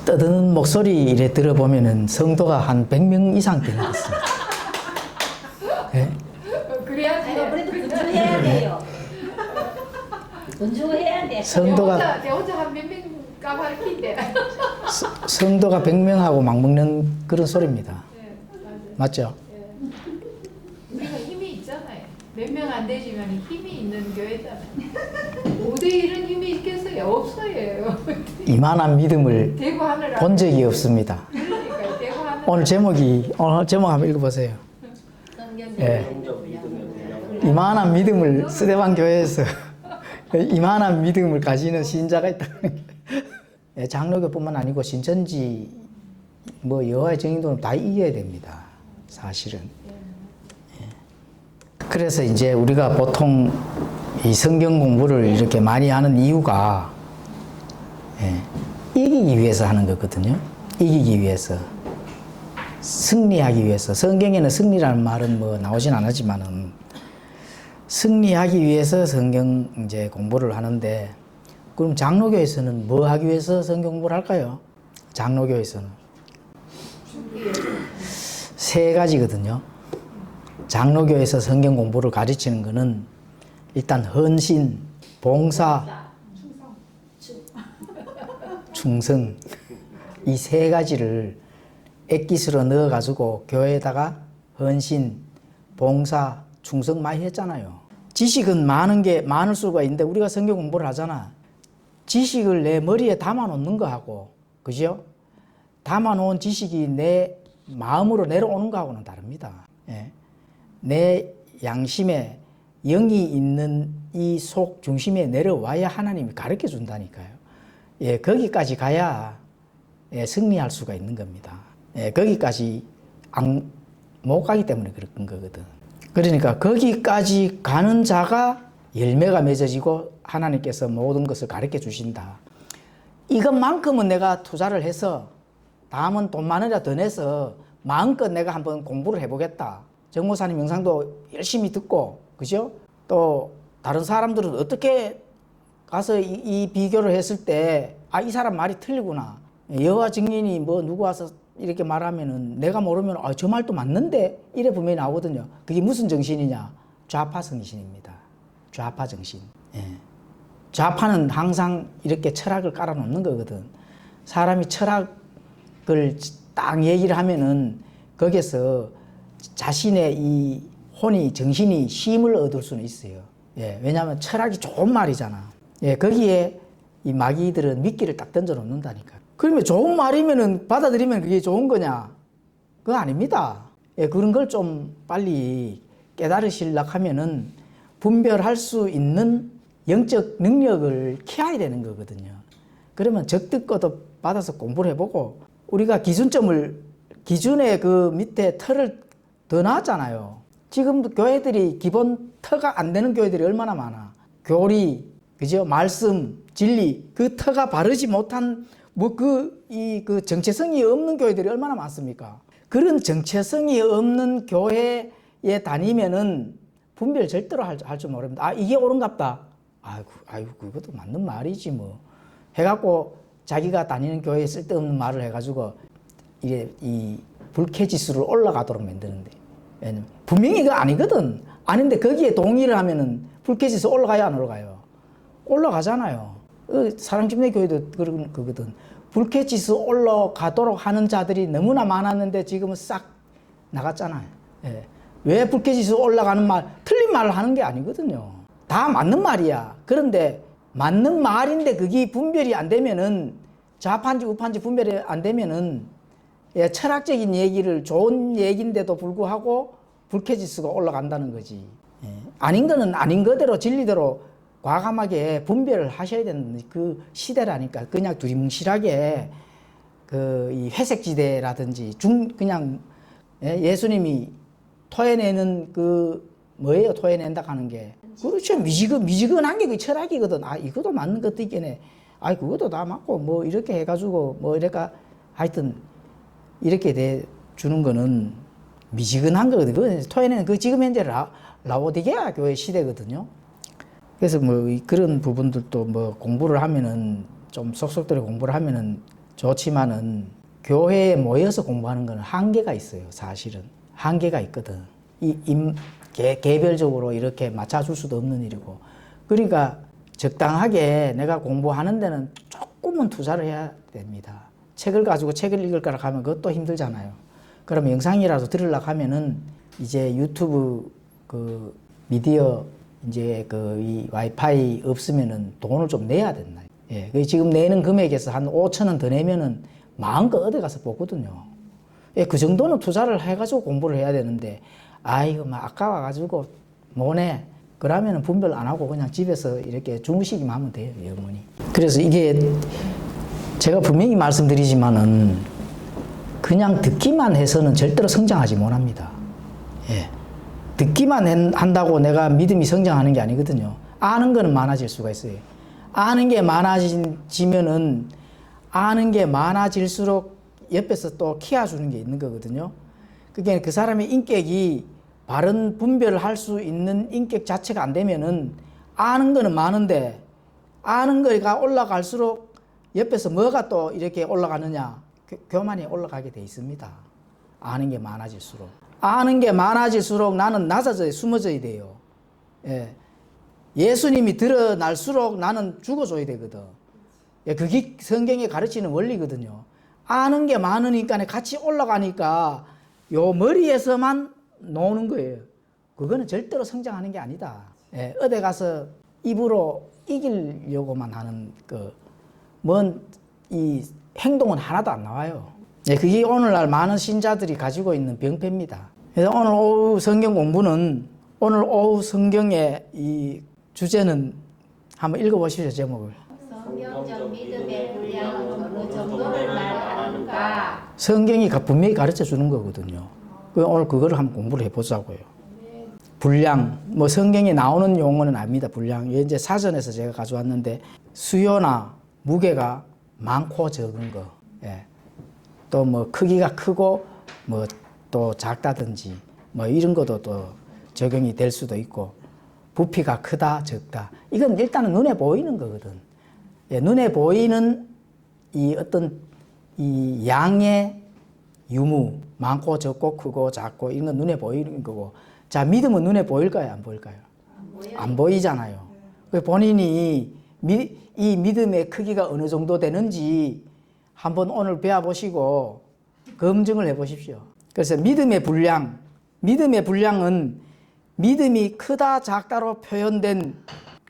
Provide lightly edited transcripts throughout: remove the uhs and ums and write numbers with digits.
떠드는 목소리 이래 들어보면은 성도가 한 100명 이상 되는 것 같습니다. 네? 그래야 돼요. 그래도 분주해야 돼요. 분주해야 돼. 성도가 내 혼자 한 몇 명 까발킨데. 성도가 100명하고 막 먹는 그런 소리입니다. 네, 맞아요. 맞죠? 우리가 힘이 있잖아요. 몇 명 안 되지만 힘이 있는 교회잖아요. 5대1은 힘이 있겠어요? 없어요. 이만한 믿음을 대구 하늘 본 적이 없습니다. 그러니까요. 대구 하늘 오늘 제목 한번 읽어보세요. 예. 이만한 믿음을 스데반 교회에서 이만한 믿음을 가지는 신자가 있다는 게 예, 장로교뿐만 아니고 신천지 뭐 여호와의 증인들은 다 이겨야 됩니다. 사실은. 예. 그래서 이제 우리가 보통 이 성경 공부를 이렇게 많이 하는 이유가 예, 이기기 위해서 하는 거거든요. 이기기 위해서. 승리하기 위해서. 성경에는 승리라는 말은 뭐 나오진 않았지만은 승리하기 위해서 성경 이제 공부를 하는데 그럼 장로교에서는 뭐 하기 위해서 성경 공부를 할까요? 장로교에서는 세 가지거든요. 장로교에서 성경 공부를 가르치는 거는 일단 헌신, 봉사, 충성 이 세 가지를 액기스로 넣어가지고 교회에다가 헌신, 봉사, 충성 많이 했잖아요. 지식은 많을 수가 있는데 우리가 성경 공부를 하잖아. 지식을 내 머리에 담아놓는 거하고, 그죠? 담아놓은 지식이 내 마음으로 내려오는 거하고는 다릅니다. 예. 내 양심에 영이 있는 이 속 중심에 내려와야 하나님이 가르쳐 준다니까요. 예, 거기까지 가야 예, 승리할 수가 있는 겁니다. 예, 거기까지 못 가기 때문에 그런 거거든. 그러니까 거기까지 가는 자가 열매가 맺어지고 하나님께서 모든 것을 가르쳐 주신다. 이것만큼은 내가 투자를 해서 다음은 돈 많으라 더 내서 마음껏 내가 한번 공부를 해보겠다. 정 목사님 영상도 열심히 듣고, 그죠? 또 다른 사람들은 어떻게 가서 이 비교를 했을 때, 아, 이 사람 말이 틀리구나. 여호와 증인이 뭐 누구 와서 이렇게 말하면은 내가 모르면 아, 저 말도 맞는데 이래 분명히 나오거든요. 그게 무슨 정신이냐? 좌파 정신입니다. 좌파 정신. 예. 좌파는 항상 이렇게 철학을 깔아놓는 거거든. 사람이 철학을 딱 얘기를 하면은 거기서 자신의 이 혼이 정신이 쉼을 얻을 수는 있어요. 예. 왜냐하면 철학이 좋은 말이잖아. 예. 거기에 이 마귀들은 미끼를 딱 던져 놓는다니까. 그러면 좋은 말이면은 받아들이면 그게 좋은 거냐? 그거 아닙니다. 예, 그런 걸 좀 빨리 깨달으시려고 하면은 분별할 수 있는 영적 능력을 키워야 되는 거거든요. 그러면 적듣고도 받아서 공부를 해보고 우리가 기준의 그 밑에 틀을 더 놨잖아요. 지금도 교회들이 기본 터가 안 되는 교회들이 얼마나 많아. 교리, 그죠? 말씀, 진리, 그 터가 바르지 못한 그 정체성이 없는 교회들이 얼마나 많습니까? 그런 정체성이 없는 교회에 다니면은 분별 절대로 할 줄 모릅니다. 아, 이게 옳은갑다. 아이고, 그것도 맞는 말이지 뭐. 해갖고 자기가 다니는 교회에 쓸데없는 말을 해가지고 이 불쾌지수를 올라가도록 만드는데. 왜냐면 분명히 그거 아니거든. 아닌데 거기에 동의를 하면은 불쾌지수 올라가야 안 올라가요? 올라가잖아요. 사랑집내 교회도 그런 거거든. 불쾌지수 올라가도록 하는 자들이 너무나 많았는데 지금은 싹 나갔잖아요. 예. 왜 불쾌지수 올라가는 말, 틀린 말을 하는 게 아니거든요. 다 맞는 말이야. 그런데 맞는 말인데 그게 분별이 안 되면은 좌파인지 우파인지 분별이 안 되면은 예, 철학적인 얘기를 좋은 얘기인데도 불구하고 불쾌지수가 올라간다는 거지. 예. 아닌 거는 아닌 거대로 진리대로 과감하게 분별을 하셔야 되는 그 시대라니까. 그냥 두리뭉실하게 이 회색지대라든지 그냥 예수님이 토해내는 뭐예요? 토해낸다 하는 게. 그렇죠. 미지근한 게 그 철학이거든. 아, 이것도 맞는 것도 있겠네. 아, 그것도 다 맞고 뭐 이렇게 해가지고 뭐 이래가 하여튼 이렇게 돼 주는 거는 미지근한 거거든. 그 토해내는 그 지금 현재 라오디게아 교회 시대거든요. 그래서 뭐 그런 부분들도 뭐 공부를 하면은 좀 속속들이 공부를 하면은 좋지만은 교회에 모여서 공부하는 거는 한계가 있어요. 사실은 한계가 있거든. 개별적으로 이렇게 맞춰줄 수도 없는 일이고, 그러니까 적당하게 내가 공부하는 데는 조금은 투자를 해야 됩니다. 책을 가지고 책을 읽을 거라 하면 그것도 힘들잖아요. 그러면 영상이라도 들으려고 하면은 이제 유튜브 그 미디어 이제 그 이 와이파이 없으면은 돈을 좀 내야 된다. 예, 그 지금 내는 금액에서 한 5천 원 더 내면은 마음껏 어디 가서 보거든요. 예, 그 정도는 투자를 해가지고 공부를 해야 되는데, 이거 막 아까워가지고 뭐네. 그러면은 분별 안 하고 그냥 집에서 이렇게 주무시기만 하면 돼요, 영원히. 그래서 이게 제가 분명히 말씀드리지만은 그냥 듣기만 해서는 절대로 성장하지 못합니다. 예. 듣기만 한다고 내가 믿음이 성장하는 게 아니거든요. 아는 거는 많아질 수가 있어요. 아는 게 많아지면은 아는 게 많아질수록 옆에서 또 키워주는 게 있는 거거든요. 그게 그 사람의 인격이 바른 분별을 할 수 있는 인격 자체가 안 되면은 아는 거는 많은데 아는 거가 올라갈수록 옆에서 뭐가 또 이렇게 올라가느냐? 교만이 올라가게 돼 있습니다. 아는 게 많아질수록. 아는 게 많아질수록 나는 낮아져야 숨어져야 돼요. 예. 예수님이 드러날수록 나는 죽어줘야 되거든. 예, 그게 성경에 가르치는 원리거든요. 아는 게 많으니까 같이 올라가니까 요 머리에서만 노는 거예요. 그거는 절대로 성장하는 게 아니다. 예, 어디 가서 입으로 이기려고만 하는 이 행동은 하나도 안 나와요. 예, 그게 오늘날 많은 신자들이 가지고 있는 병폐입니다. 그래서 오늘 오후 성경 공부는 오늘 오후 성경의 이 주제는 한번 읽어보시죠, 제목을. 성경적 믿음의 분량은 어느 정도를 말하는가? 성경이 분명히 가르쳐 주는 거거든요. 오늘 그거를 한번 공부를 해보자고요. 분량, 뭐 성경에 나오는 용어는 아닙니다. 분량. 이제 사전에서 제가 가져왔는데 수요나 무게가 많고 적은 거, 예. 또 뭐 크기가 크고 뭐 또 작다든지 뭐 이런 것도 또 적용이 될 수도 있고, 부피가 크다 적다, 이건 일단은 눈에 보이는 거거든. 예, 눈에 보이는 이 어떤 이 양의 유무, 많고 적고 크고 작고 이런 건 눈에 보이는 거고, 자, 믿음은 눈에 보일까요, 안 보일까요? 안 보이잖아요. 본인이 이 믿음의 크기가 어느 정도 되는지 한번 오늘 배워보시고 검증을 해보십시오. 그래서 믿음의 분량은 믿음이 크다 작다로 표현된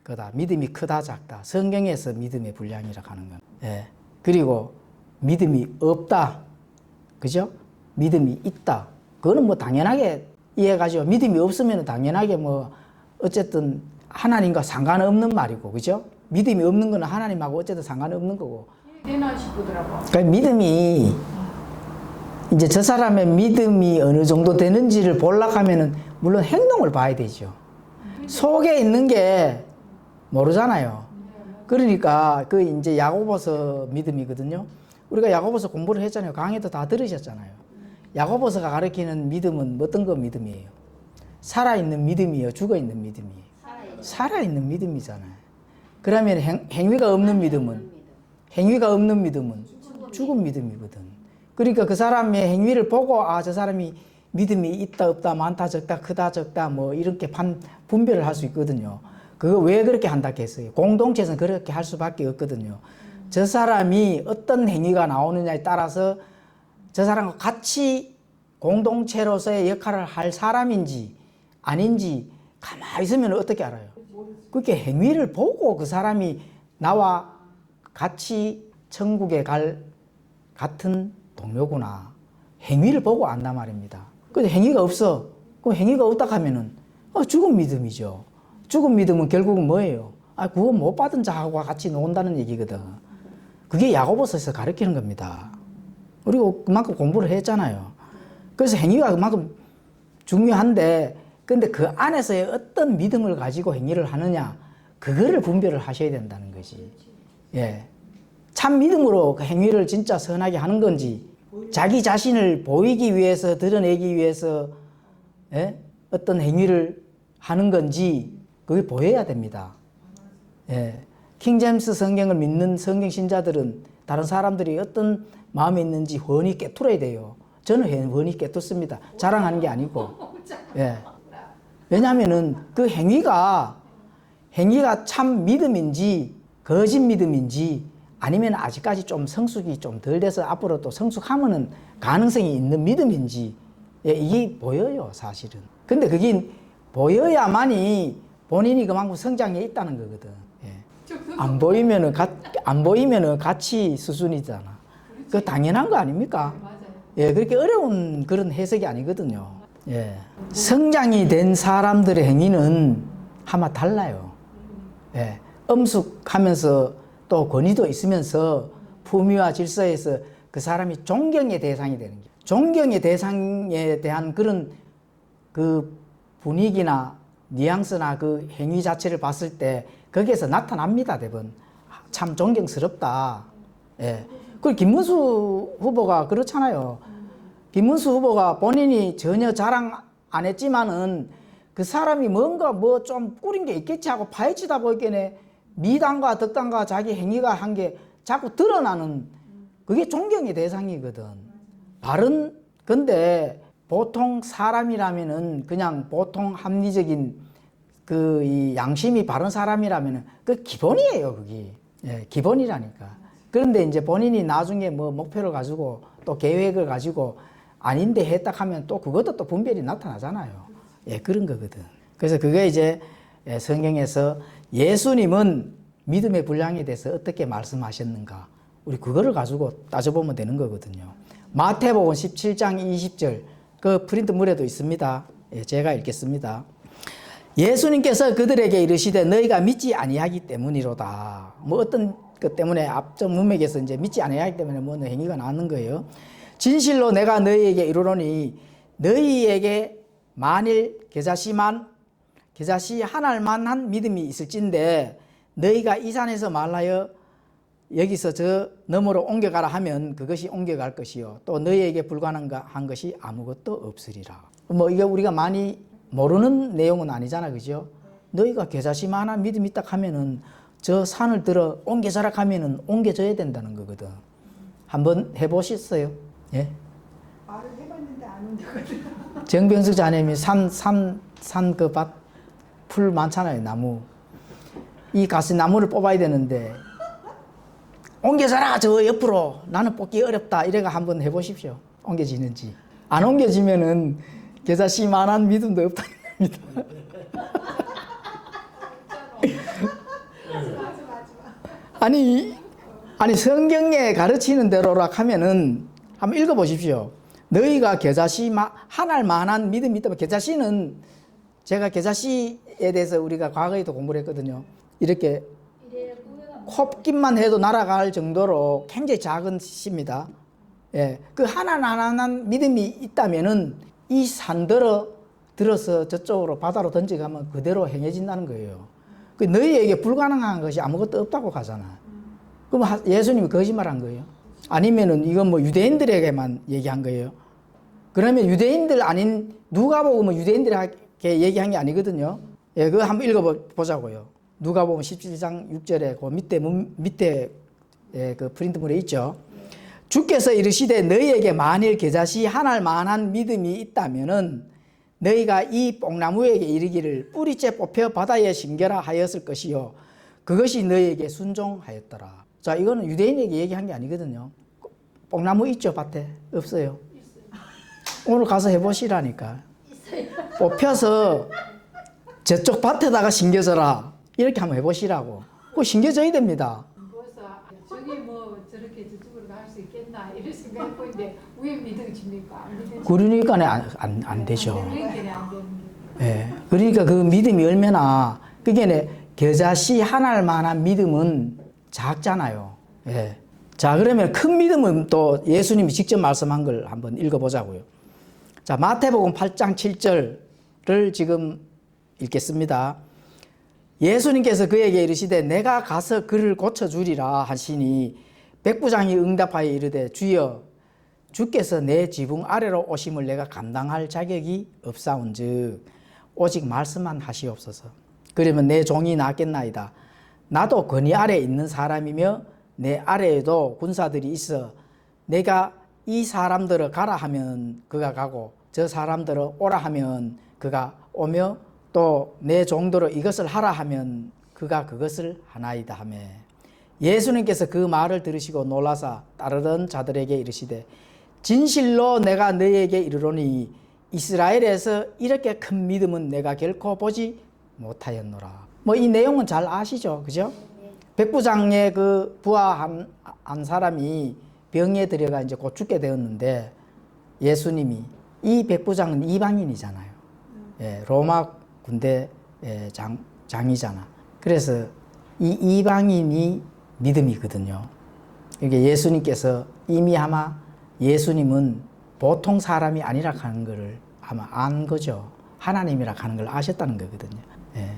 거다. 믿음이 크다 작다. 성경에서 믿음의 분량이라고 하는 건. 예. 그리고 믿음이 없다. 그죠? 믿음이 있다. 그거는 뭐 당연하게 이해가지고, 믿음이 없으면 당연하게 뭐 어쨌든 하나님과 상관없는 말이고, 그죠? 믿음이 없는 거는 하나님하고 어쨌든 상관없는 거고. 되나 싶더라고. 그러니까 믿음이 이제 저 사람의 믿음이 어느 정도 되는지를 보려고 하면은 물론 행동을 봐야 되죠. 속에 있는 게 모르잖아요. 그러니까 그 이제 야고보서 믿음이거든요. 우리가 야고보서 공부를 했잖아요. 강의도 다 들으셨잖아요. 야고보서가 가르치는 믿음은 어떤 거 믿음이에요? 살아있는 믿음이에요? 죽어있는 믿음이에요? 살아있는 믿음이잖아요. 그러면 행위가 없는 믿음은 죽은 믿음이거든. 그러니까 그 사람의 행위를 보고 저 사람이 믿음이 있다 없다, 많다 적다, 크다 적다 뭐 이렇게 분별을 할 수 있거든요. 그거 왜 그렇게 한다고 했어요? 공동체에서는 그렇게 할 수밖에 없거든요. 저 사람이 어떤 행위가 나오느냐에 따라서 저 사람과 같이 공동체로서의 역할을 할 사람인지 아닌지 가만히 있으면 어떻게 알아요? 그렇게 행위를 보고 그 사람이 나와 같이 천국에 갈 같은 동료구나. 행위를 보고 안단 말입니다. 근데 행위가 없어. 그럼 행위가 없다 하면은 죽은 믿음이죠. 죽은 믿음은 결국은 뭐예요? 그거 못 받은 자하고 같이 논다는 얘기거든. 그게 야고보서에서 가르치는 겁니다. 그리고 그만큼 공부를 했잖아요. 그래서 행위가 그만큼 중요한데, 근데 그 안에서의 어떤 믿음을 가지고 행위를 하느냐, 그거를 분별을 하셔야 된다는 거지. 예. 참 믿음으로 그 행위를 진짜 선하게 하는 건지, 자기 자신을 보이기 위해서, 드러내기 위해서, 예? 어떤 행위를 하는 건지, 그게 보여야 됩니다. 예. 킹제임스 성경을 믿는 성경 신자들은 다른 사람들이 어떤 마음이 있는지 훤히 깨뚫어야 돼요. 저는 훤히 깨뚫습니다. 자랑하는 게 아니고. 예. 왜냐하면은 그 행위가 참 믿음인지 거짓 믿음인지 아니면 아직까지 좀 성숙이 좀 덜 돼서 앞으로 또 성숙하면은 가능성이 있는 믿음인지 예, 이게 보여요, 사실은. 근데 그게 보여야만이 본인이 그만큼 성장해 있다는 거거든. 예. 안 보이면은 가치 수준이잖아. 그 당연한 거 아닙니까? 맞아요. 예, 그렇게 어려운 그런 해석이 아니거든요. 예. 성장이 된 사람들의 행위는 아마 달라요. 예. 엄숙하면서 또 권위도 있으면서 품위와 질서에서 그 사람이 존경의 대상이 되는 거예요. 존경의 대상에 대한 그런 그 분위기나 뉘앙스나 그 행위 자체를 봤을 때 거기에서 나타납니다, 대부분. 참 존경스럽다. 예. 그 김문수 후보가 그렇잖아요. 김문수 후보가 본인이 전혀 자랑 안 했지만은 그 사람이 뭔가 뭐 좀 꾸린 게 있겠지 하고 파헤치다 보니까 미담과 덕담과 자기 행위가 한 게 자꾸 드러나는 그게 존경의 대상이거든. 근데 보통 사람이라면은 그냥 보통 합리적인 그 이 양심이 바른 사람이라면은 그 기본이에요, 그게. 예, 기본이라니까. 그런데 이제 본인이 나중에 뭐 목표를 가지고 또 계획을 가지고 아닌데 했다 하면 또 그것도 또 분별이 나타나잖아요. 예, 그런 거거든. 그래서 그게 이제 성경에서 예수님은 믿음의 분량에 대해서 어떻게 말씀하셨는가. 우리 그거를 가지고 따져보면 되는 거거든요. 마태복음 17장 20절, 그 프린트물에도 있습니다. 예, 제가 읽겠습니다. 예수님께서 그들에게 이르시되 너희가 믿지 아니하기 때문이로다. 뭐 어떤 것 때문에 앞전 문맥에서 이제 믿지 아니하기 때문에 뭐 행위가 나오는 거예요. 진실로 내가 너희에게 이르노니 너희에게 만일 겨자씨 하나만한 믿음이 있을진데 너희가 이 산에서 말하여 여기서 저 너머로 옮겨가라 하면 그것이 옮겨갈 것이요 또 너희에게 불가능한 것이 아무것도 없으리라. 뭐 이게 우리가 많이 모르는 내용은 아니잖아, 그죠? 너희가 겨자씨만한 믿음이 딱 하면은 저 산을 들어 옮겨져라 하면은 옮겨져야 된다는 거거든. 한번 해보셨어요? 예? 말을 해봤는데 안 옮겨가더라고요. 정병수 자님이 산 그 밭 풀 많잖아요, 나무. 이 가시 나무를 뽑아야 되는데 옮겨져라 저 옆으로 나는 뽑기 어렵다 이래가 한번 해보십시오. 옮겨지는지. 안 옮겨지면은 겨자씨만한 믿음도 없다는 겁니다. 아니 성경에 가르치는 대로라 하면은 한번 읽어보십시오. 너희가 겨자씨 하나만한 믿음이 있다면 겨자씨는 제가 겨자씨에 대해서 우리가 과거에도 공부를 했거든요. 이렇게 콧김만 해도 날아갈 정도로 굉장히 작은 씨입니다. 예, 그 하나만한 믿음이 있다면은 이 들어서 저쪽으로 바다로 던져가면 그대로 행해진다는 거예요. 그 너희에게 불가능한 것이 아무것도 없다고 가잖아. 그럼 예수님이 거짓말한 거예요? 아니면은 이건 뭐 유대인들에게만 얘기한 거예요? 그러면 유대인들 아닌 누가복음은 유대인들에게 얘기한 게 아니거든요. 예, 그거 한번 읽어보자고요. 누가복음 17장 6절에 그 밑에 예, 그 프린트물에 있죠. 주께서 이르시되 너희에게 만일 겨자씨 하나만한 믿음이 있다면은 너희가 이 뽕나무에게 이르기를 뿌리째 뽑혀 바다에 심겨라 하였을 것이요 그것이 너희에게 순종하였더라. 자, 이거는 유대인에게 얘기한 게 아니거든요. 뽕나무 있죠, 밭에? 없어요. 오늘 가서 해보시라니까. 뽑혀서 저쪽 밭에다가 심겨져라. 이렇게 한번 해보시라고. 그거 심겨져야 됩니다. 그래서 저기 뭐 저렇게 저쪽으로 갈 수 있겠나 이런 생각해보는데 왜 믿어집니까? 안 믿어집니까? 그러니까 안 되죠. 그러니까 안 되는 게. 예. 그러니까 그 믿음이 얼마나 그게 겨자씨 하나만한 믿음은 작잖아요. 예. 자, 그러면 큰 믿음은 또 예수님이 직접 말씀한 걸 한번 읽어보자고요. 자, 마태복음 8장 7절을 지금 읽겠습니다. 예수님께서 그에게 이르시되 내가 가서 그를 고쳐주리라 하시니 백부장이 응답하여 이르되 주여 주께서 내 지붕 아래로 오심을 내가 감당할 자격이 없사온즉 오직 말씀만 하시옵소서. 그러면 내 종이 낫겠나이다. 나도 권위 아래 있는 사람이며 내 아래에도 군사들이 있어 내가 이 사람들을 가라 하면 그가 가고 저 사람들을 오라 하면 그가 오며 또 내 종들을 이것을 하라 하면 그가 그것을 하나이다 하며 예수님께서 그 말을 들으시고 놀라사 따르던 자들에게 이르시되 진실로 내가 너희에게 이르노니 이스라엘에서 이렇게 큰 믿음은 내가 결코 보지 못하였노라. 뭐 이 내용은 잘 아시죠, 그죠? 백부장의 그 부하 한 사람이 병에 들여가 이제 곧 죽게 되었는데 예수님이 이 백부장은 이방인이잖아요. 예, 로마 군대 장이잖아. 그래서 이 이방인이 믿음이거든요. 이게 예수님께서 이미 아마 예수님은 보통 사람이 아니라 하는 것을 아마 안 거죠. 하나님이라 하는 걸 아셨다는 거거든요. 예.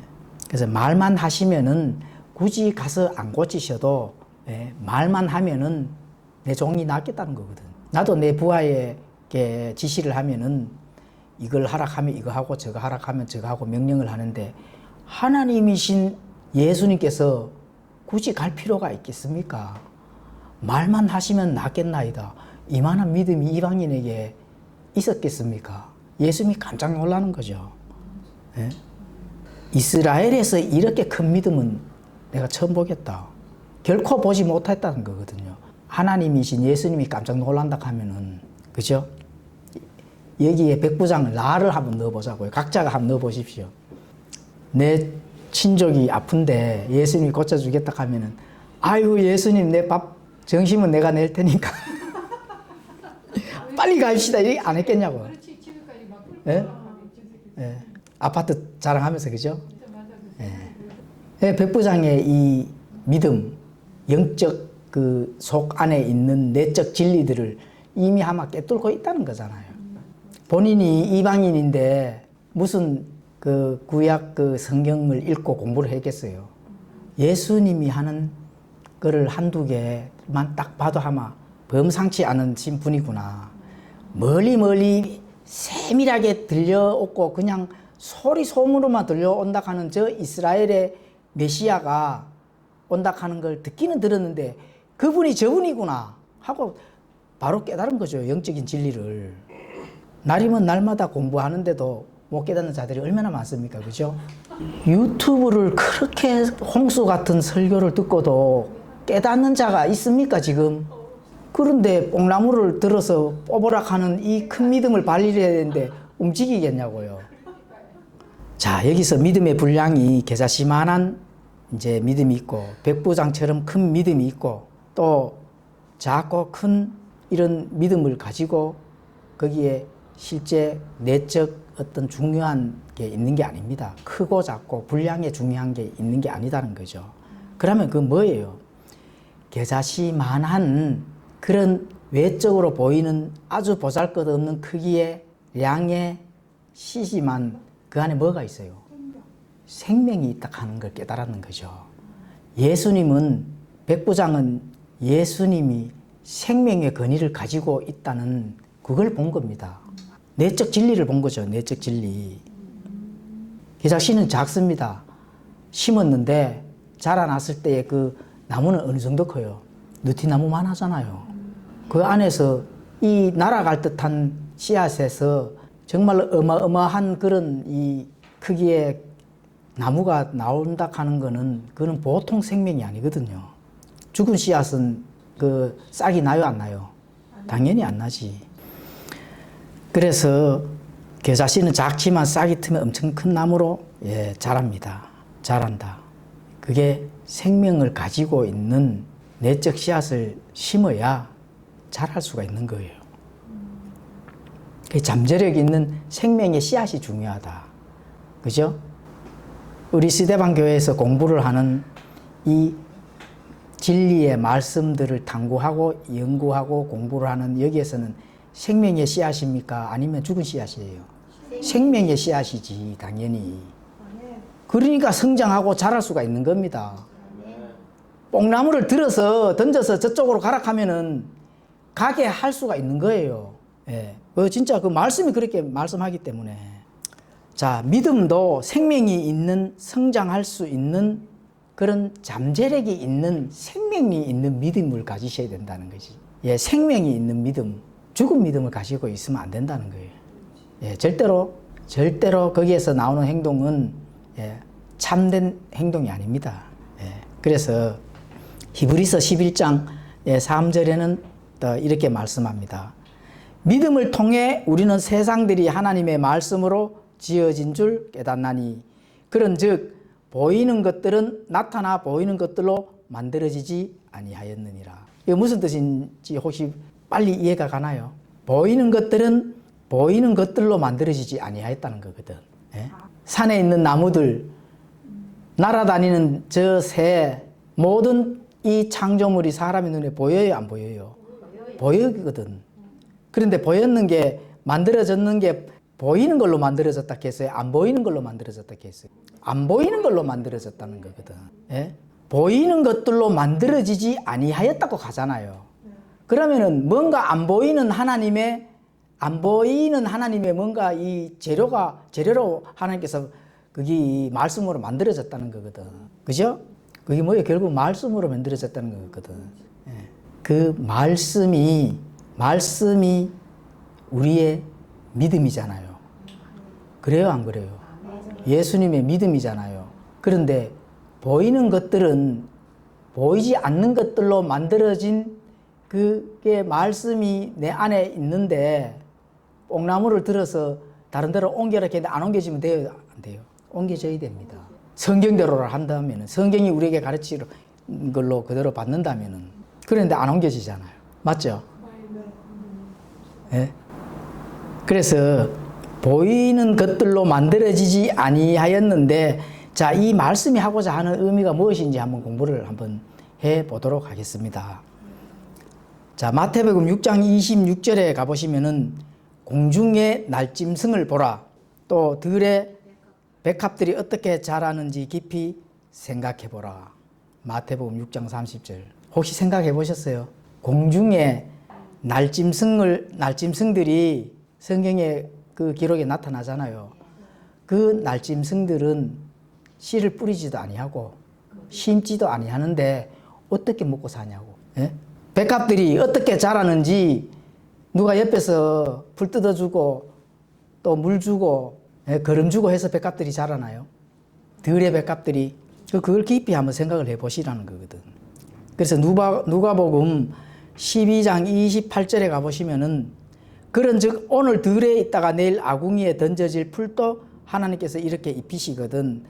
그래서 말만 하시면은 굳이 가서 안 고치셔도 예, 말만 하면은 내 종이 낫겠다는 거거든. 나도 내 부하에게 지시를 하면은 이걸 하라 하면 이거 하고 저거 하라 하면 저거 하고 명령을 하는데 하나님이신 예수님께서 굳이 갈 필요가 있겠습니까? 말만 하시면 낫겠나이다. 이만한 믿음이 이방인에게 있었겠습니까? 예수님이 깜짝 놀라는 거죠. 예? 이스라엘에서 이렇게 큰 믿음은 내가 처음 보겠다. 결코 보지 못했다는 거거든요. 하나님이신 예수님이 깜짝 놀란다 하면은, 그죠? 여기에 백부장 나를 한번 넣어보자고요. 각자가 한번 넣어보십시오. 내 친족이 아픈데 예수님이 고쳐주겠다 하면은, 아유, 예수님, 내 밥, 정심은 내가 낼 테니까. 빨리 갑시다. 이렇게 안 했겠냐고. 그렇지, 집에까지 막 예? 예. 아파트 자랑하면서, 그죠? 예. 예, 백부장의 이 믿음, 영적 그 속 안에 있는 내적 진리들을 이미 아마 꿰뚫고 있다는 거잖아요. 본인이 이방인인데 무슨 그 구약 그 성경을 읽고 공부를 했겠어요. 예수님이 하는 거를 한두 개만 딱 봐도 아마 범상치 않은 분이구나. 멀리 세밀하게 들려오고 그냥 소리소문으로만 들려온다 하는 저 이스라엘의 메시아가 온다 하는 걸 듣기는 들었는데 그분이 저분이구나 하고 바로 깨달은 거죠. 영적인 진리를. 날이면 날마다 공부하는데도 못 깨닫는 자들이 얼마나 많습니까? 그죠? 유튜브를 그렇게 홍수 같은 설교를 듣고도 깨닫는 자가 있습니까, 지금? 그런데 뽕나무를 들어서 뽑으락 하는 이 큰 믿음을 발휘해야 되는데 움직이겠냐고요. 자, 여기서 믿음의 분량이 계자시만한 이제 믿음이 있고, 백부장처럼 큰 믿음이 있고, 또 작고 큰 이런 믿음을 가지고 거기에 실제 내적 어떤 중요한 게 있는 게 아닙니다. 크고 작고 분량에 중요한 게 있는 게 아니다는 거죠. 그러면 그 뭐예요? 계자시만한 그런 외적으로 보이는 아주 보잘것없는 크기의 양의 씨지만 그 안에 뭐가 있어요? 생명이 있다 하는 걸 깨달았는 거죠. 예수님은, 백부장은 예수님이 생명의 권위를 가지고 있다는 그걸 본 겁니다. 내적 진리를 본 거죠. 내적 진리. 기자씨는 작습니다. 심었는데 자라났을 때 그 나무는 어느 정도 커요? 느티나무만 하잖아요. 그 안에서 이 날아갈 듯한 씨앗에서 정말 어마어마한 그런 이 크기의 나무가 나온다 하는 거는 그는 보통 생명이 아니거든요. 죽은 씨앗은 그 싹이 나요, 안 나요? 당연히 안 나지. 그래서 겨자씨는 작지만 싹이 트면 엄청 큰 나무로 자랍니다. 자란다. 그게 생명을 가지고 있는 내적 씨앗을 심어야 자랄 수가 있는 거예요. 그 잠재력 있는 생명의 씨앗이 중요하다. 그죠? 우리 시대방 교회에서 공부를 하는 이 진리의 말씀들을 탐구하고 연구하고 공부를 하는 여기에서는 생명의 씨앗입니까? 아니면 죽은 씨앗이에요? 생명의 씨앗이지, 당연히. 그러니까 성장하고 자랄 수가 있는 겁니다. 뽕나무를 들어서 던져서 저쪽으로 가라 하면은 가게 할 수가 있는 거예요. 예. 진짜 그 말씀이 그렇게 말씀하기 때문에. 자, 믿음도 생명이 있는, 성장할 수 있는 그런 잠재력이 있는 생명이 있는 믿음을 가지셔야 된다는 거지. 예, 생명이 있는 믿음, 죽은 믿음을 가지고 있으면 안 된다는 거예요. 예, 절대로 거기에서 나오는 행동은 예, 참된 행동이 아닙니다. 예, 그래서 히브리서 11장 3절에는 이렇게 말씀합니다. 믿음을 통해 우리는 세상들이 하나님의 말씀으로 지어진 줄 깨닫나니 그런즉 보이는 것들은 나타나 보이는 것들로 만들어지지 아니하였느니라. 이게 무슨 뜻인지 혹시 빨리 이해가 가나요? 보이는 것들은 보이는 것들로 만들어지지 아니하였다는 거거든. 예? 산에 있는 나무들, 날아다니는 저 새, 모든 이 창조물이 사람의 눈에 보여요, 안 보여요? 보이거든. 그런데 보였는 게, 만들어졌는 게 보이는 걸로 만들어졌다 했어요? 안 보이는 걸로 만들어졌다 했어요? 안 보이는 걸로 만들어졌다는 거거든. 예? 보이는 것들로 만들어지지 아니하였다고 가잖아요. 그러면은 뭔가 안 보이는 하나님의 뭔가 이 재료로 하나님께서 그게 말씀으로 만들어졌다는 거거든. 그죠? 그게 뭐예요? 결국 말씀으로 만들어졌다는 거거든. 예. 그 말씀이 우리의 믿음이잖아요. 그래요, 안 그래요? 예수님의 믿음이잖아요. 그런데 보이는 것들은 보이지 않는 것들로 만들어진 그게 말씀이 내 안에 있는데 뽕나무를 들어서 다른 데로 옮겨라 했는데 안 옮겨지면 돼요? 안 돼요? 옮겨져야 됩니다. 성경대로를 한다면, 성경이 우리에게 가르치는 걸로 그대로 받는다면, 그런데 안 옮겨지잖아요. 맞죠? 네? 그래서 보이는 것들로 만들어지지 아니하였는데, 자, 이 말씀이 하고자 하는 의미가 무엇인지 한번 공부를 한번 해 보도록 하겠습니다. 자, 마태복음 6장 26절에 가보시면은 공중의 날짐승을 보라. 또 들의 백합들이 어떻게 자라는지 깊이 생각해 보라. 마태복음 6장 30절. 혹시 생각해 보셨어요? 공중의 날짐승들이 성경에 그 기록에 나타나잖아요. 그 날짐승들은 씨를 뿌리지도 아니하고 심지도 아니하는데 어떻게 먹고 사냐고. 예? 백합들이 어떻게 자라는지 누가 옆에서 풀 뜯어주고 또 물 주고 거름 주고 해서 백합들이 자라나요? 들의 백합들이. 그걸 깊이 한번 생각을 해보시라는 거거든. 그래서 누가복음 12장 28절에 가보시면은 그런즉 오늘 들에 있다가 내일 아궁이에 던져질 풀도 하나님께서 이렇게 입히시거든.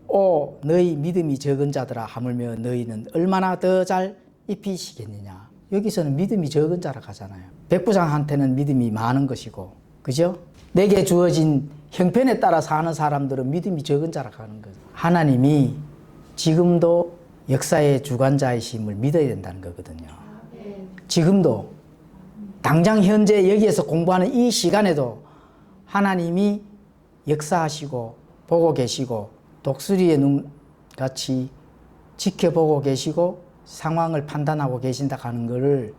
오 너희 믿음이 적은 자들아 하물며 너희는 얼마나 더 잘 입히시겠느냐. 여기서는 믿음이 적은 자라 하잖아요. 백부장한테는 믿음이 많은 것이고, 그죠? 내게 주어진 형편에 따라 사는 사람들은 믿음이 적은 자라 하는 거죠. 하나님이 지금도 역사의 주관자이심을 믿어야 된다는 거거든요. 지금도 당장 현재 여기에서 공부하는 이 시간에도 하나님이 역사하시고 보고 계시고 독수리의 눈같이 지켜보고 계시고 상황을 판단하고 계신다 하는 것을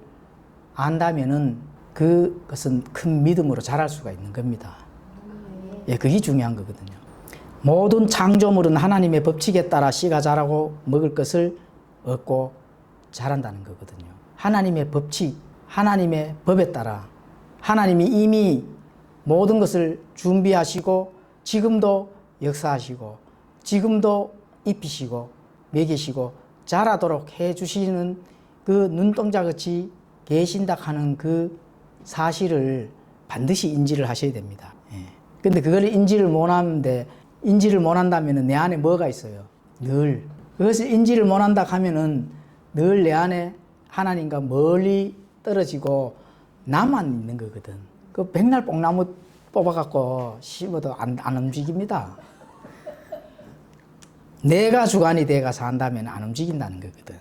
안다면은 그것은 큰 믿음으로 자랄 수가 있는 겁니다. 예, 그게 중요한 거거든요. 모든 창조물은 하나님의 법칙에 따라 씨가 자라고 먹을 것을 얻고 자란다는 거거든요. 하나님의 법칙, 하나님의 법에 따라 하나님이 이미 모든 것을 준비하시고 지금도 역사하시고 지금도 입히시고 먹이시고 자라도록 해주시는 그 눈동자같이 계신다 하는 그 사실을 반드시 인지를 하셔야 됩니다. 근데 그걸 인지를 못한다면 내 안에 뭐가 있어요? 늘. 그것을 인지를 못한다 하면은 늘 내 안에 하나님과 멀리 떨어지고 나만 있는 거거든. 그 백날 뽕나무 뽑아갖고 심어도 안 움직입니다. 내가 주관이 돼가 산다면 안 움직인다는 거거든.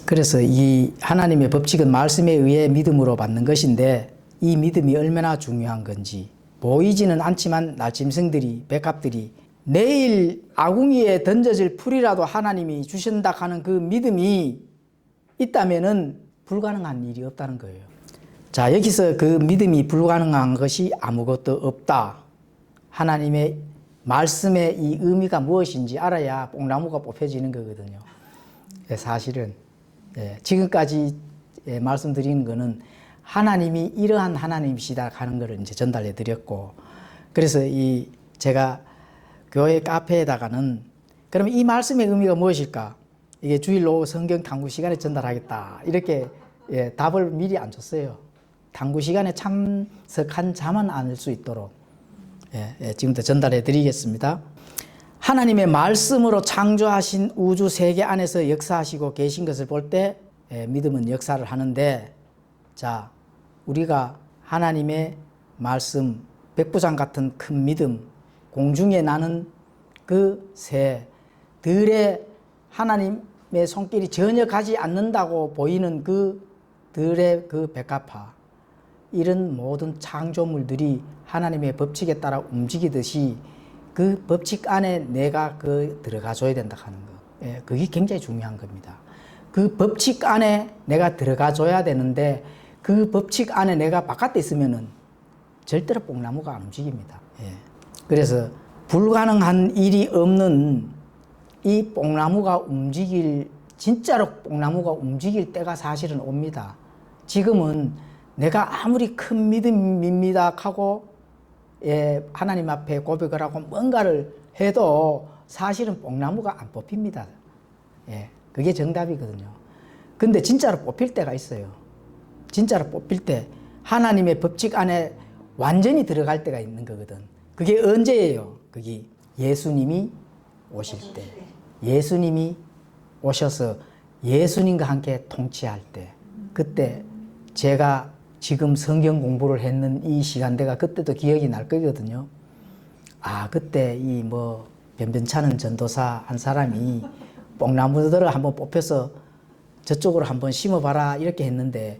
그래서 이 하나님의 법칙은 말씀에 의해 믿음으로 받는 것인데 이 믿음이 얼마나 중요한 건지 보이지는 않지만 날짐승들이 백합들이 내일 아궁이에 던져질 풀이라도 하나님이 주신다 하는 그 믿음이 있다면은 불가능한 일이 없다는 거예요. 자, 여기서 그 믿음이 불가능한 것이 아무것도 없다. 하나님의 말씀의 이 의미가 무엇인지 알아야 뽕나무가 뽑혀지는 거거든요. 예, 사실은 지금까지 말씀드리는 거는 하나님이 이러한 하나님이시다 하는 것을 이제 전달해 드렸고, 그래서 이 제가 교회 카페에다가는 그러면 이 말씀의 의미가 무엇일까? 이게 주일 오후 성경 탐구 시간에 전달하겠다. 이렇게 답을 미리 안 줬어요. 탐구 시간에 참석한 자만 알 수 있도록 지금부터 전달해 드리겠습니다. 하나님의 말씀으로 창조하신 우주 세계 안에서 역사하시고 계신 것을 볼 때 믿음은 역사를 하는데, 자, 우리가 하나님의 말씀, 백부장 같은 큰 믿음, 공중에 나는 그 새들의 하나님의 손길이 전혀 가지 않는다고 보이는 그들의 그 백합화, 이런 모든 창조물들이 하나님의 법칙에 따라 움직이듯이 그 법칙 안에 내가 들어가 줘야 된다 하는 거. 그게 굉장히 중요한 겁니다. 그 법칙 안에 내가 들어가 줘야 되는데, 그 법칙 안에 내가 바깥에 있으면은 절대로 뽕나무가 안 움직입니다. 그래서 불가능한 일이 없는 이 뽕나무가 진짜로 뽕나무가 움직일 때가 사실은 옵니다. 지금은 내가 아무리 큰 믿음입니다 하고 하나님 앞에 고백을 하고 뭔가를 해도 사실은 뽕나무가 안 뽑힙니다. 그게 정답이거든요. 근데 진짜로 뽑힐 때가 있어요. 진짜로 뽑힐 때 하나님의 법칙 안에 완전히 들어갈 때가 있는 거거든. 그게 언제예요? 그게 예수님이 오실 때, 예수님이 오셔서 예수님과 함께 통치할 때, 그때 제가 지금 성경 공부를 했는 이 시간대가 그때도 기억이 날 거거든요. 아, 그때 이 변변찮은 전도사 한 사람이 뽕나무들을 한번 뽑혀서 저쪽으로 한번 심어봐라 이렇게 했는데,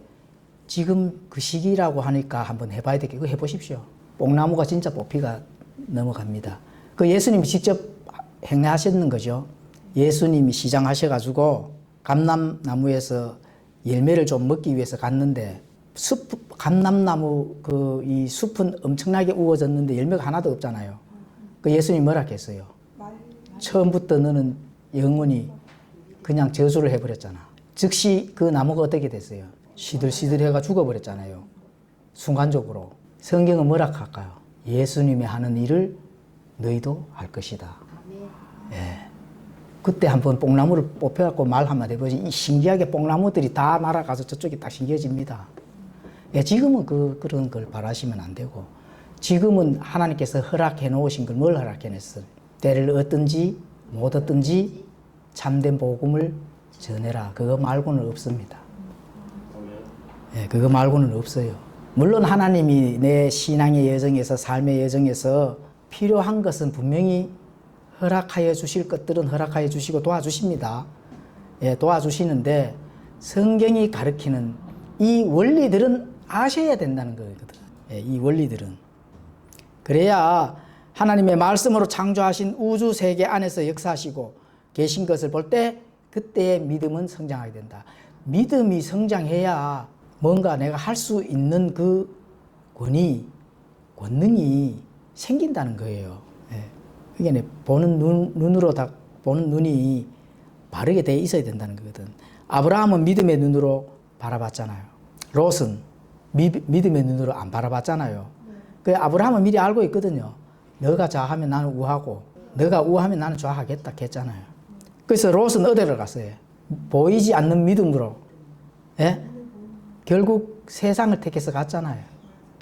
지금 그 시기라고 하니까 한번 해봐야 되겠고, 그거 해보십시오. 뽕나무가 진짜 뽑히가 넘어갑니다. 그 예수님이 직접 행하셨는 거죠. 예수님이 시장하셔가지고 감람나무에서 열매를 좀 먹기 위해서 갔는데, 감람나무 이 숲은 엄청나게 우거졌는데 열매가 하나도 없잖아요. 그 예수님이 뭐라 했어요? 처음부터 너는 영원히 그냥 저주를 해버렸잖아. 즉시 그 나무가 어떻게 됐어요? 시들시들해가 죽어버렸잖아요. 순간적으로. 성경은 뭐라 할까요? 예수님이 하는 일을 너희도 할 것이다. 그때 한번 뽕나무를 뽑혀갖고 말 한마디 해보지. 이 신기하게 뽕나무들이 다 날아가서 저쪽이 딱 신기해집니다. 지금은 그런 걸 바라시면 안 되고, 지금은 하나님께서 허락해 놓으신 걸 뭘 허락해 냈어요? 때를 얻든지 못 얻든지 참된 복음을 전해라. 그거 말고는 없습니다. 그거 말고는 없어요. 물론 하나님이 내 신앙의 여정에서, 삶의 여정에서 필요한 것은 분명히 허락하여 주실 것들은 허락하여 주시고 도와주십니다. 도와주시는데, 성경이 가르치는 이 원리들은 아셔야 된다는 거거든. 이 원리들은. 그래야 하나님의 말씀으로 창조하신 우주 세계 안에서 역사하시고 계신 것을 볼 때 그때의 믿음은 성장하게 된다. 믿음이 성장해야 뭔가 내가 할 수 있는 그 권능이 생긴다는 거예요. 그게 보는 눈으로 다 보는 눈이 바르게 돼 있어야 된다는 거거든. 아브라함은 믿음의 눈으로 바라봤잖아요. 롯은 믿음의 눈으로 안 바라봤잖아요. 그 아브라함은 미리 알고 있거든요. 너가 좌하면 나는 우하고, 너가 우하면 나는 좌하겠다 했잖아요. 그래서 롯은 어디로 갔어요? 보이지 않는 믿음으로. 결국 세상을 택해서 갔잖아요.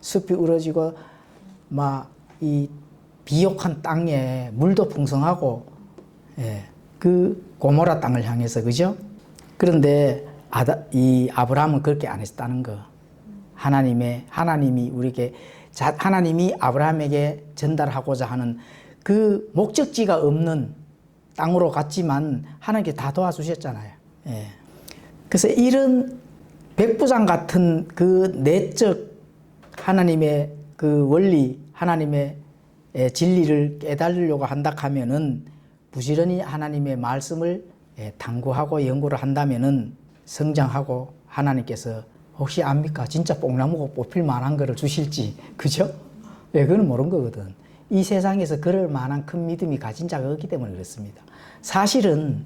숲이 우러지고 이 비옥한 땅에 물도 풍성하고, 그 고모라 땅을 향해서, 그죠? 그런데 이 아브라함은 그렇게 안 했다는 거. 하나님이 아브라함에게 전달하고자 하는 그 목적지가 없는 땅으로 갔지만 하나님께 다 도와주셨잖아요. 그래서 이런 백부장 같은 그 내적 하나님의 그 원리, 하나님의 진리를 깨달으려고 한다 하면은, 부지런히 하나님의 말씀을 탐구하고 연구를 한다면은 성장하고, 하나님께서 혹시 압니까? 진짜 뽕나무가 뽑힐 만한 거를 주실지. 그죠? 그건 모르는 거거든. 이 세상에서 그럴 만한 큰 믿음이 가진 자가 없기 때문에 그렇습니다. 사실은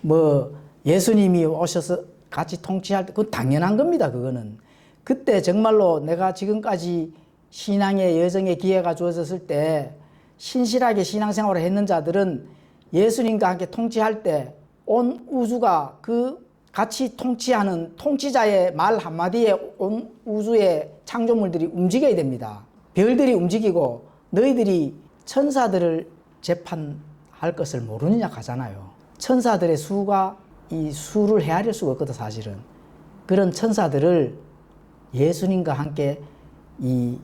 뭐 예수님이 오셔서 같이 통치할 때 그건 당연한 겁니다. 그거는 그때 정말로 내가 지금까지 신앙의 여정의 기회가 주어졌을 때 신실하게 신앙생활을 했는 자들은 예수님과 함께 통치할 때 온 우주가 그 같이 통치하는 통치자의 말 한마디에 온 우주의 창조물들이 움직여야 됩니다. 별들이 움직이고 너희들이 천사들을 재판할 것을 모르느냐 하잖아요. 천사들의 수가 이 수를 헤아릴 수가 없거든 사실은. 그런 천사들을 예수님과 함께 이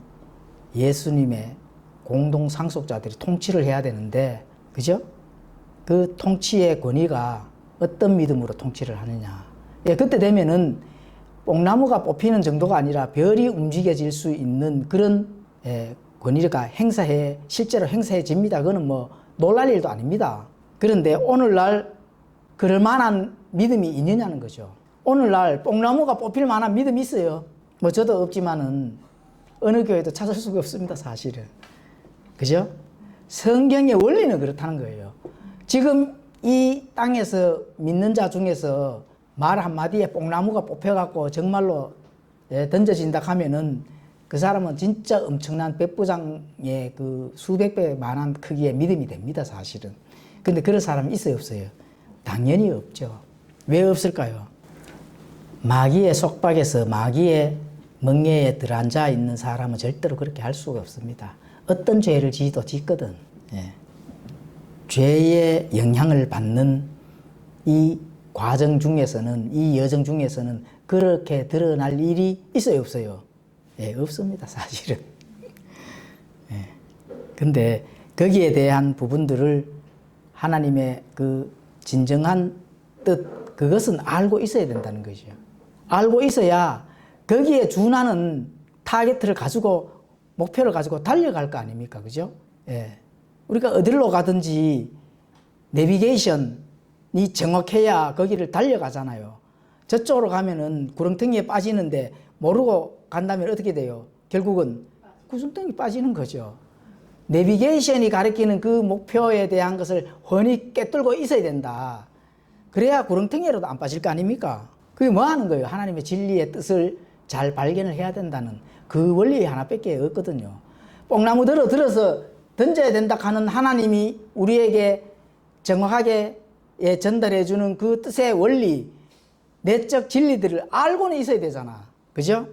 예수님의 공동 상속자들이 통치를 해야 되는데, 그죠? 그 통치의 권위가 어떤 믿음으로 통치를 하느냐. 예, 그때 되면은 뽕나무가 뽑히는 정도가 아니라 별이 움직여질 수 있는 그런 권위가 실제로 행사해집니다. 그거는 뭐 놀랄 일도 아닙니다. 그런데 오늘날 그럴 만한 믿음이 있느냐는 거죠. 오늘날 뽕나무가 뽑힐 만한 믿음이 있어요. 뭐 저도 없지만은 어느 교회도 찾을 수가 없습니다, 사실은. 그죠? 성경의 원리는 그렇다는 거예요. 지금 이 땅에서 믿는 자 중에서 말 한마디에 뽕나무가 뽑혀갖고 정말로 던져진다 하면은 그 사람은 진짜 엄청난 백부장의 그 수백 배만한 크기의 믿음이 됩니다, 사실은. 근데 그런 사람이 있어요, 없어요? 당연히 없죠. 왜 없을까요? 마귀의 속박에서 마귀의 멍에에 들어앉아 있는 사람은 절대로 그렇게 할 수가 없습니다. 어떤 죄를 지도 짓거든. 예. 죄의 영향을 받는 이 과정 중에서는, 이 여정 중에서는 그렇게 드러날 일이 있어요, 없어요? 예, 없습니다, 사실은. 예. 근데 거기에 대한 부분들을 하나님의 그 진정한 뜻, 그것은 알고 있어야 된다는 거죠. 알고 있어야 거기에 준하는 타겟을 가지고, 목표를 가지고 달려갈 거 아닙니까? 그죠? 예. 우리가 어디로 가든지 내비게이션이 정확해야 거기를 달려가잖아요. 저쪽으로 가면은 구렁텅이에 빠지는데 모르고 간다면 어떻게 돼요? 결국은 구렁텅이 빠지는 거죠. 내비게이션이 가리키는 그 목표에 대한 것을 훤히 꿰뚫고 있어야 된다. 그래야 구렁텅이라도 안 빠질 거 아닙니까? 그게 뭐 하는 거예요? 하나님의 진리의 뜻을 잘 발견을 해야 된다는 그 원리 하나밖에 없거든요. 뽕나무 들어서 던져야 된다 하는 하나님이 우리에게 정확하게 전달해 주는 그 뜻의 원리, 내적 진리들을 알고는 있어야 되잖아. 그죠?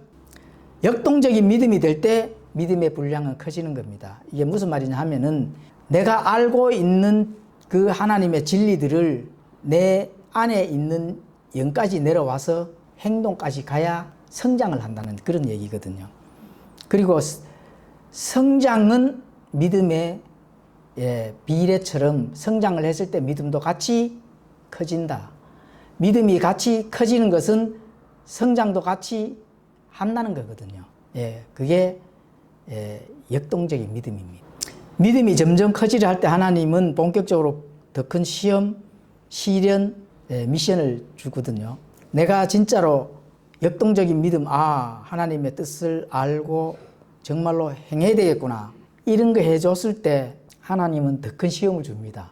역동적인 믿음이 될 때 믿음의 분량은 커지는 겁니다. 이게 무슨 말이냐 하면은 내가 알고 있는 그 하나님의 진리들을 내 안에 있는 영까지 내려와서 행동까지 가야 성장을 한다는 그런 얘기거든요. 그리고 성장은 믿음의 비례처럼 성장을 했을 때 믿음도 같이 커진다. 믿음이 같이 커지는 것은 성장도 같이 한다는 거거든요. 그게 역동적인 믿음입니다. 믿음이 점점 커지려 할 때 하나님은 본격적으로 더 큰 시험, 시련, 미션을 주거든요. 내가 진짜로 역동적인 믿음, 하나님의 뜻을 알고 정말로 행해야 되겠구나. 이런 거 해줬을 때 하나님은 더 큰 시험을 줍니다.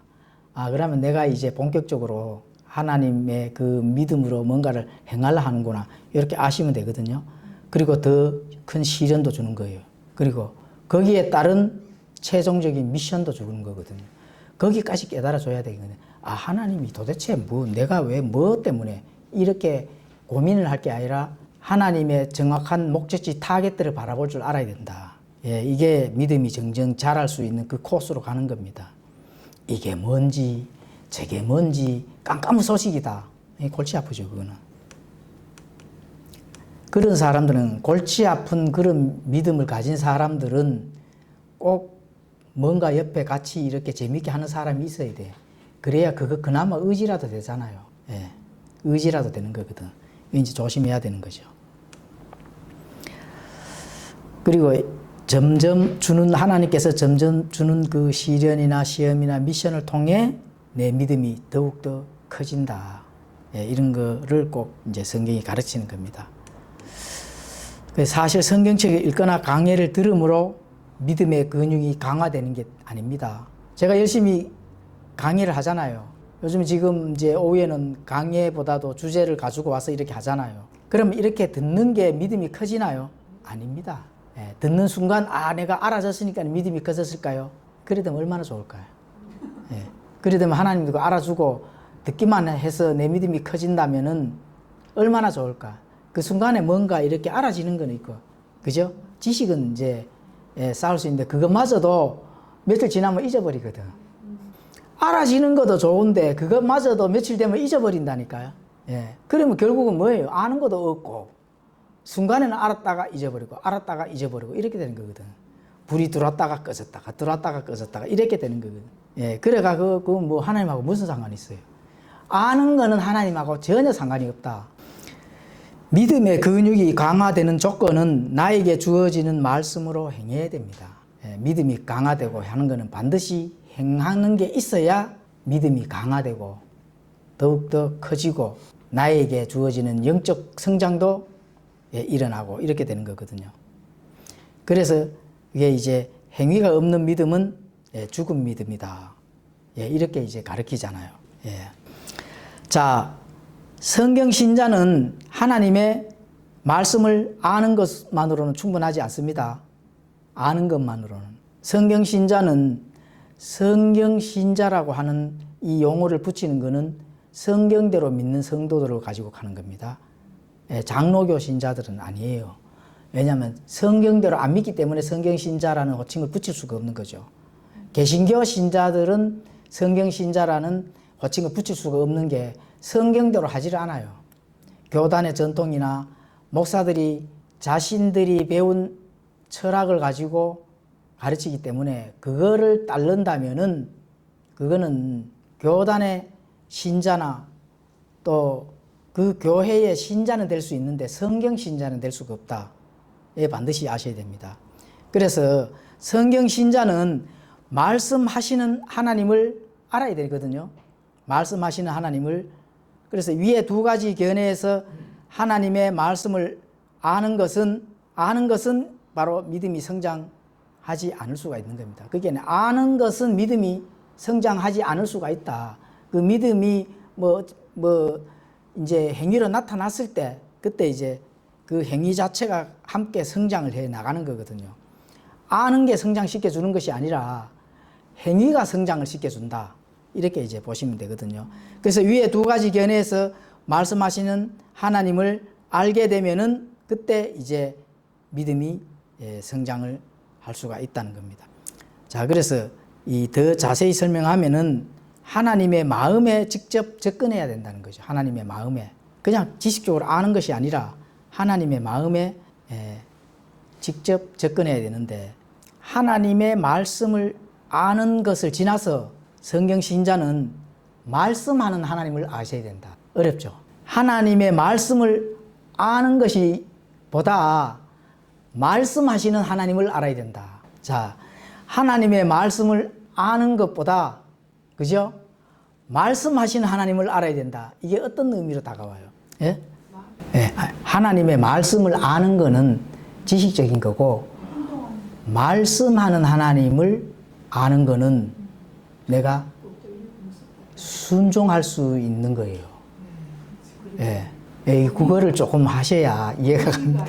그러면 내가 이제 본격적으로 하나님의 그 믿음으로 뭔가를 행하려 하는구나. 이렇게 아시면 되거든요. 그리고 더 큰 시련도 주는 거예요. 그리고 거기에 따른 최종적인 미션도 주는 거거든요. 거기까지 깨달아줘야 되거든요. 하나님이 도대체 내가 왜 뭐 때문에 이렇게 고민을 할 게 아니라 하나님의 정확한 목적지 타겟들을 바라볼 줄 알아야 된다. 이게 믿음이 정정 자랄 수 있는 그 코스로 가는 겁니다. 이게 뭔지 저게 뭔지 깜깜무소식이다. 골치 아프죠, 그거는. 그런 사람들은, 골치 아픈 그런 믿음을 가진 사람들은 꼭 뭔가 옆에 같이 이렇게 재밌게 하는 사람이 있어야 돼. 그래야 그나마 의지라도 되잖아요. 의지라도 되는 거거든. 이제 조심해야 되는 거죠. 그리고 하나님께서 점점 주는 그 시련이나 시험이나 미션을 통해 내 믿음이 더욱더 커진다. 이런 거를 꼭 이제 성경이 가르치는 겁니다. 사실 성경책을 읽거나 강의를 들음으로 믿음의 근육이 강화되는 게 아닙니다. 제가 열심히 강의를 하잖아요. 요즘 지금 이제 오후에는 강의보다도 주제를 가지고 와서 이렇게 하잖아요. 그럼 이렇게 듣는 게 믿음이 커지나요? 아닙니다. 예, 듣는 순간 내가 알아졌으니까 믿음이 커졌을까요? 그래 되면 얼마나 좋을까요? 예, 그래 되면 하나님도 알아주고 듣기만 해서 내 믿음이 커진다면은 얼마나 좋을까? 그 순간에 뭔가 이렇게 알아지는 건 있고, 그죠? 지식은 이제 쌓을 수 있는데 그것마저도 며칠 지나면 잊어버리거든. 알아지는 것도 좋은데 그것마저도 며칠 되면 잊어버린다니까요. 예. 그러면 결국은 뭐예요? 아는 것도 없고 순간에는 알았다가 잊어버리고 알았다가 잊어버리고 이렇게 되는 거거든. 불이 들어왔다가 꺼졌다가 들어왔다가 꺼졌다가 이렇게 되는 거거든. 예. 그래가 그 뭐 하나님하고 무슨 상관이 있어요? 아는 거는 하나님하고 전혀 상관이 없다. 믿음의 근육이 강화되는 조건은 나에게 주어지는 말씀으로 행해야 됩니다. 예. 믿음이 강화되고 하는 거는 반드시 행하는 게 있어야 믿음이 강화되고 더욱더 커지고 나에게 주어지는 영적 성장도 일어나고 이렇게 되는 거거든요. 그래서 이게 이제 행위가 없는 믿음은 죽은 믿음이다. 이렇게 이제 가르치잖아요. 자, 성경 신자는 하나님의 말씀을 아는 것만으로는 충분하지 않습니다. 아는 것만으로는. 성경 신자는 성경 신자라고 하는 이 용어를 붙이는 것은 성경대로 믿는 성도들을 가지고 가는 겁니다. 장로교 신자들은 아니에요. 왜냐하면 성경대로 안 믿기 때문에 성경 신자라는 호칭을 붙일 수가 없는 거죠. 개신교 신자들은 성경 신자라는 호칭을 붙일 수가 없는 게 성경대로 하지를 않아요. 교단의 전통이나 목사들이 자신들이 배운 철학을 가지고 가르치기 때문에 그거를 따른다면은 그거는 교단의 신자나 또 그 교회의 신자는 될 수 있는데 성경 신자는 될 수가 없다. 반드시 아셔야 됩니다. 그래서 성경 신자는 말씀하시는 하나님을 알아야 되거든요. 말씀하시는 하나님을. 그래서 위에 두 가지 견해에서 하나님의 말씀을 아는 것은 바로 믿음이 성장하지 않을 수가 있는 겁니다. 그게 아는 것은 믿음이 성장하지 않을 수가 있다. 그 믿음이 이제 행위로 나타났을 때 그때 이제 그 행위 자체가 함께 성장을 해 나가는 거거든요. 아는 게 성장시켜 주는 것이 아니라 행위가 성장을 시켜준다. 이렇게 이제 보시면 되거든요. 그래서 위에 두 가지 견해에서 말씀하시는 하나님을 알게 되면은 그때 이제 믿음이 성장을 할 수가 있다는 겁니다. 자, 그래서 이 더 자세히 설명하면은 하나님의 마음에 직접 접근해야 된다는 거죠. 하나님의 마음에. 그냥 지식적으로 아는 것이 아니라 하나님의 마음에 직접 접근해야 되는데 하나님의 말씀을 아는 것을 지나서 성경 신자는 말씀하는 하나님을 아셔야 된다. 어렵죠. 하나님의 말씀을 아는 것이 보다 말씀하시는 하나님을 알아야 된다. 자, 하나님의 말씀을 아는 것보다 그죠? 말씀하시는 하나님을 알아야 된다. 이게 어떤 의미로 다가와요? 예? 하나님의 말씀을 아는 거는 지식적인 거고 말씀하는 하나님을 아는 거는 내가 순종할 수 있는 거예요. 그거를 조금 하셔야 이해가 갑니다.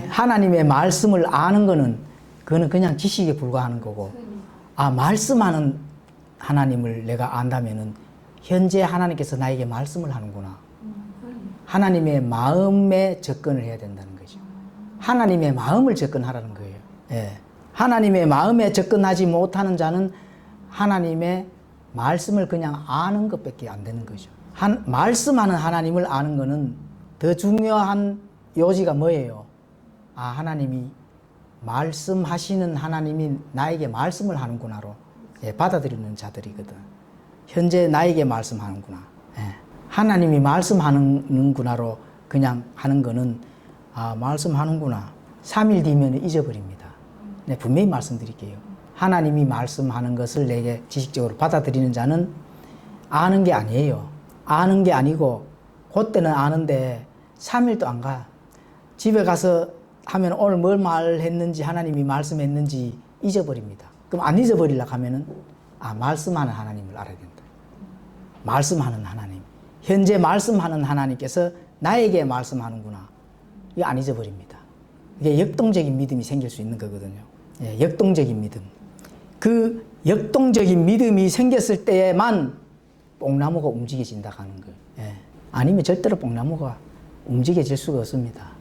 하나님의 말씀을 아는 거는 그거는 그냥 지식에 불과하는 거고 말씀하는 하나님을 내가 안다면은 현재 하나님께서 나에게 말씀을 하는구나. 하나님의 마음에 접근을 해야 된다는 거죠. 하나님의 마음을 접근하라는 거예요. 하나님의 마음에 접근하지 못하는 자는 하나님의 말씀을 그냥 아는 것밖에 안 되는 거죠. 말씀하는 하나님을 아는 거는 더 중요한 요지가 뭐예요? 하나님이 말씀하시는 하나님이 나에게 말씀을 하는구나로 받아들이는 자들이거든. 현재 나에게 말씀하는구나. 하나님이 말씀하는구나로 그냥 하는 거는 말씀하는구나. 3일 뒤면 잊어버립니다. 분명히 말씀드릴게요. 하나님이 말씀하는 것을 내게 지식적으로 받아들이는 자는 아는 게 아니에요. 아는 게 아니고 그때는 아는데 3일도 안 가. 집에 가서 하면 오늘 뭘 말했는지 하나님이 말씀했는지 잊어버립니다. 그럼 안 잊어버리려고 하면은 말씀하는 하나님을 알아야 된다. 말씀하는 하나님. 현재 말씀하는 하나님께서 나에게 말씀하는구나. 이거 안 잊어버립니다. 이게 역동적인 믿음이 생길 수 있는 거거든요. 예, 역동적인 믿음. 그 역동적인 믿음이 생겼을 때에만 뽕나무가 움직여진다 하는 거예요. 예. 아니면 절대로 뽕나무가 움직여질 수가 없습니다.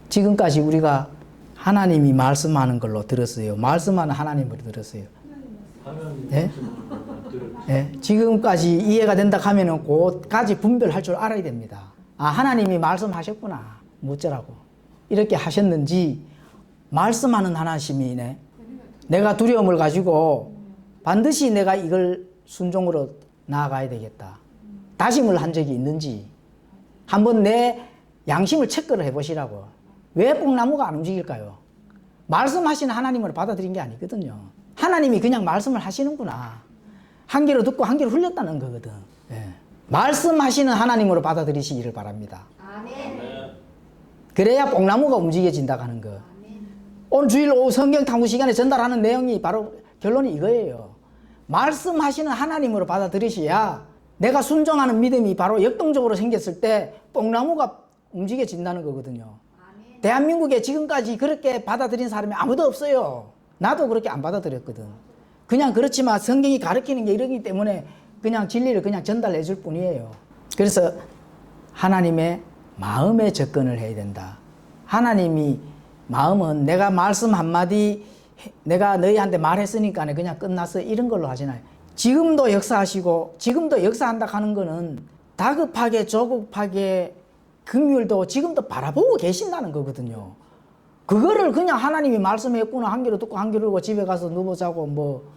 지금까지 우리가 하나님이 말씀하는 걸로 들었어요. 말씀하는 하나님을 들었어요. 예? 예? 지금까지 이해가 된다 하면은 그까지 분별할 줄 알아야 됩니다. 하나님이 말씀하셨구나. 뭐쩌라고. 이렇게 하셨는지 말씀하는 하나님이네. 내가 두려움을 가지고 반드시 내가 이걸 순종으로 나아가야 되겠다. 다짐을 한 적이 있는지 한번 내 양심을 체크를 해보시라고. 왜 뽕나무가 안 움직일까요? 말씀하시는 하나님을 받아들인 게 아니거든요. 하나님이 그냥 말씀을 하시는구나. 한 귀로 듣고 한 귀로 흘렸다는 거거든. 예. 말씀하시는 하나님으로 받아들이시기를 바랍니다. 아멘. 그래야 뽕나무가 움직여진다고 하는 거. 오늘 주일 오후 성경 탐구 시간에 전달하는 내용이 바로 결론이 이거예요. 말씀하시는 하나님으로 받아들이셔야 내가 순종하는 믿음이 바로 역동적으로 생겼을 때 뽕나무가 움직여진다는 거거든요. 아멘. 대한민국에 지금까지 그렇게 받아들인 사람이 아무도 없어요. 나도 그렇게 안 받아들였거든. 그냥 그렇지만 성경이 가르치는 게 이러기 때문에 그냥 진리를 그냥 전달해 줄 뿐이에요. 그래서 하나님의 마음에 접근을 해야 된다. 하나님이 마음은 내가 말씀 한마디 내가 너희한테 말했으니까 그냥 끝났어 이런 걸로 하시나요? 지금도 역사하시고 지금도 역사한다 하는 거는 다급하게 조급하게 긍휼도 지금도 바라보고 계신다는 거거든요. 그거를 그냥 하나님이 말씀했구나 한 귀로 듣고 한 귀로 들고 집에 가서 누워자고 뭐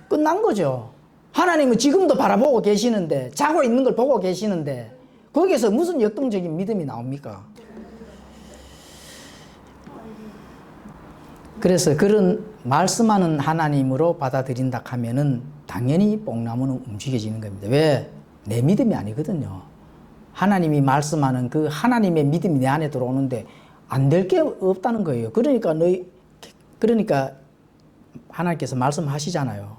끝난 거죠. 하나님은 지금도 바라보고 계시는데 자고 있는 걸 보고 계시는데 거기에서 무슨 역동적인 믿음이 나옵니까? 그래서 그런 말씀하는 하나님으로 받아들인다 하면은 당연히 뽕나무는 움직여지는 겁니다. 왜? 내 믿음이 아니거든요. 하나님이 말씀하는 그 하나님의 믿음이 내 안에 들어오는데 안 될 게 없다는 거예요. 그러니까 하나님께서 말씀하시잖아요.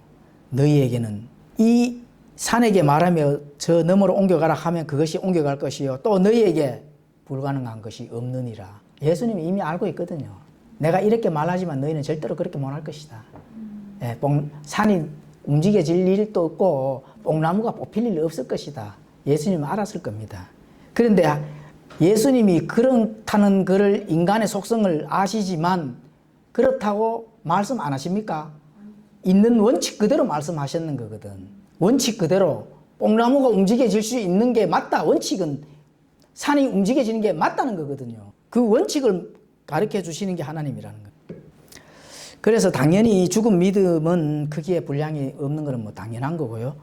너희에게는 이 산에게 말하며 저 너머로 옮겨가라 하면 그것이 옮겨갈 것이요. 또 너희에게 불가능한 것이 없느니라. 예수님이 이미 알고 있거든요. 내가 이렇게 말하지만 너희는 절대로 그렇게 못할 것이다. 예, 산이 움직여질 일도 없고 뽕나무가 뽑힐 일 없을 것이다. 예수님은 알았을 겁니다. 그런데 예수님이 그렇다는 그를 인간의 속성을 아시지만 그렇다고 말씀 안 하십니까? 있는 원칙 그대로 말씀하셨는 거거든. 원칙 그대로 뽕나무가 움직여질 수 있는 게 맞다. 원칙은 산이 움직여지는 게 맞다는 거거든요. 그 원칙을 가르쳐 주시는 게 하나님이라는 거예요. 그래서 당연히 죽은 믿음은 크기에 분량이 없는 것은 뭐 당연한 거고요.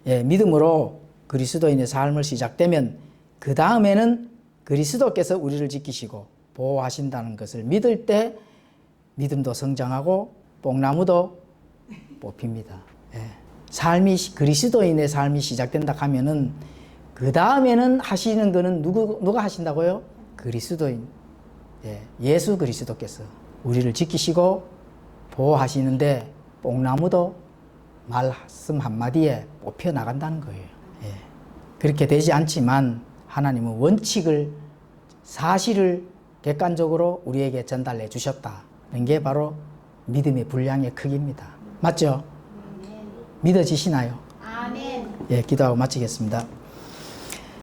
예, 믿음으로 그리스도인의 삶을 시작되면 그 다음에는 그리스도께서 우리를 지키시고 보호하신다는 것을 믿을 때 믿음도 성장하고 뽕나무도 뽑힙니다. 예. 그리스도인의 삶이 시작된다 하면은 그 다음에는 하시는 거는 누가 하신다고요? 그리스도인. 예. 예수 그리스도께서 우리를 지키시고 보호하시는데 뽕나무도 말씀 한마디에 뽑혀 나간다는 거예요. 예. 그렇게 되지 않지만 하나님은 원칙을 사실을 객관적으로 우리에게 전달해 주셨다는 게 바로 믿음의 분량의 크기입니다. 맞죠? 믿어지시나요? 아멘. 예, 기도하고 마치겠습니다.